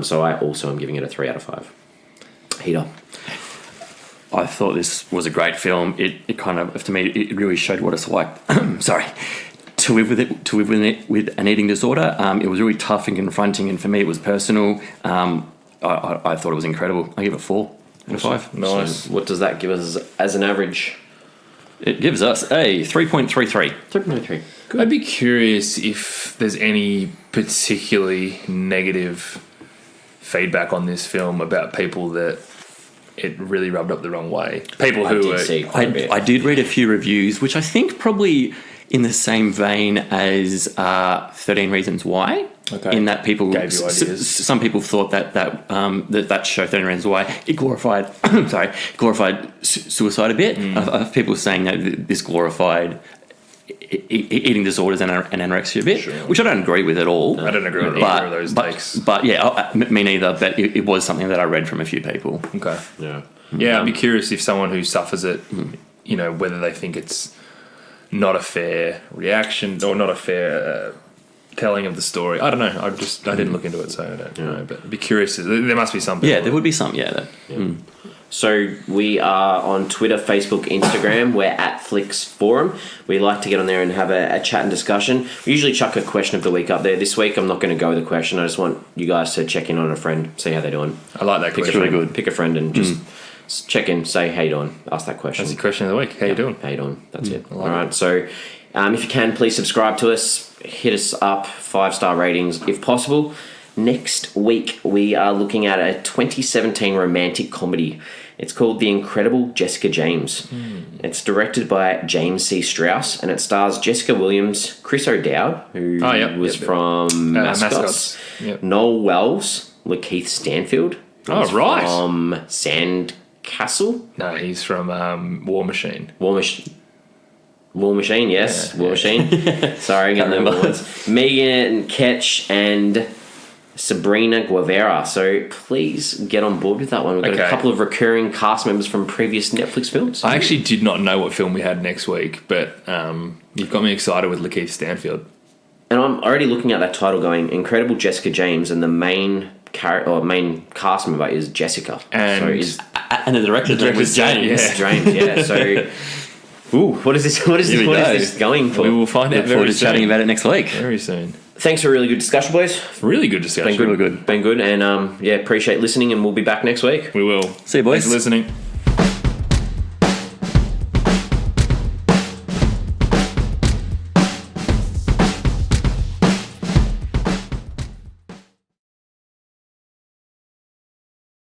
So I also am giving it a 3 out of 5. Heater. I thought this was a great film. It kind of, to me, it really showed what it's like. Sorry, to live with it with an eating disorder. It was really tough and confronting, and for me, it was personal. I thought it was incredible. I give it 4 out of 5. Nice. So what does that give us as an average? It gives us a 3.33. 3.33. Good. I'd be curious if there's any particularly negative feedback on this film about people that it really rubbed up the wrong way. People who did see quite a bit. I did read a few reviews, which I think probably in the same vein as 13 Reasons Why. Okay. In that people gave you ideas. Some people thought that show 13 Reasons Why it glorified suicide a bit. Of people saying that this glorified eating disorders and anorexia a bit, which I don't agree with at all. I don't agree with either of those takes. But yeah, me neither. But it was something that I read from a few people. Okay. Yeah. I'd be curious if someone who suffers it, whether they think it's not a fair reaction or not a fair telling of the story. I don't know. I didn't look into it, so I don't know. But I'd be curious. There must be some people. Yeah, there would be some. So we are on Twitter, Facebook, Instagram. We're at Flix Forum. We like to get on there and have a chat and discussion. We usually chuck a question of the week up there. This week, I'm not going to go with a question. I just want you guys to check in on a friend, see how they're doing. I like that question. Really good. Pick a friend and just check in, say how you doing. Ask that question. That's the question of the week. How you doing? How you doing? That's it. All right. So if you can, please subscribe to us. Hit us up, 5-star ratings if possible. Next week, we are looking at a 2017 romantic comedy. It's called The Incredible Jessica James. It's directed by James C. Strauss, and it stars Jessica Williams, Chris O'Dowd, who was from Mascots, Noel Wells, Lakeith Stanfield, from Sandcastle. No, he's from War Machine. War Machine, yes. War Machine. Sorry, got the words. Megan Ketch and Sabrina Guevara. So please get on board with that one. We've got a couple of recurring cast members from previous Netflix films. I actually did not know what film we had next week, but you've got me excited with Lakeith Stanfield. And I'm already looking at that title going, Incredible Jessica James, and the main cast member is Jessica. And the director was James. James, yeah. So... Ooh, what is this going for? We will find out very soon. Chatting about it next week. Very soon. Thanks for a really good discussion, boys. Really good discussion. Been good. And appreciate listening, and we'll be back next week. We will. See you, boys. Thanks for listening.